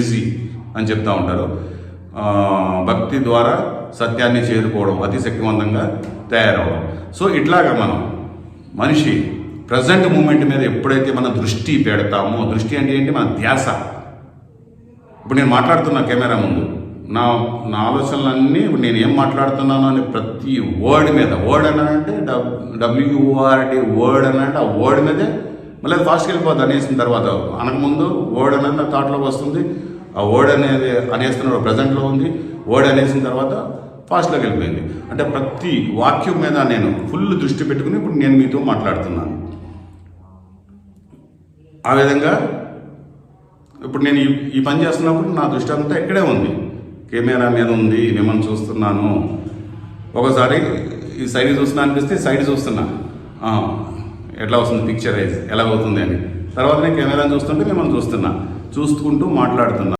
Easy అని చెప్తూ ఉంటారు. భక్తి ద్వారా సత్యాన్ని చేరుకోవడం, అతి శక్తివంతంగా తయారవడం. సో ఇట్లాగా మనిషి ప్రజెంట్ మూమెంట్ మీద ఎప్పుడైతే మన దృష్టి పెడతామో, దృష్టి అంటే ఏంటి, మన ధ్యాస. ఇప్పుడు నేను మాట్లాడుతున్నా కెమెరా ముందు, నా ఆలోచనలన్నీ ఇప్పుడు నేను ఏం మాట్లాడుతున్నాను అని ప్రతి వర్డ్ మీద, వర్డ్ అనంటే WORD వర్డ్ అనంటే ఆ వర్డ్ మీదే మళ్ళీ ఫాస్ట్కి వెళ్ళిపోద్ది. అనేసిన తర్వాత అనకముందు వర్డ్ అనేది నా థాట్లోకి వస్తుంది, ఆ వర్డ్ అనేది అనేస్తున్న ప్రజెంట్లో ఉంది, వర్డ్ అనేసిన తర్వాత ఫాస్ట్లోకి వెళ్ళిపోయింది. అంటే ప్రతి వాక్యం మీద నేను ఫుల్ దృష్టి పెట్టుకుని ఇప్పుడు నేను మీతో మాట్లాడుతున్నాను. ఆ విధంగా ఇప్పుడు నేను ఈ పని చేస్తున్నప్పుడు నా దృష్టి అంతా ఇక్కడే ఉంది, కెమెరా మీద ఉంది, మిమ్మల్ని చూస్తున్నాను. ఒకసారి ఈ సైడ్ చూస్తున్నా అనిపిస్తే సైడ్ చూస్తున్నా, ఎట్లా వస్తుంది పిక్చరైజ్ ఎలా అవుతుంది అని. తర్వాత నేను కెమెరాని చూస్తుంటే మిమ్మల్ని చూస్తుకుంటూ మాట్లాడుతున్నా.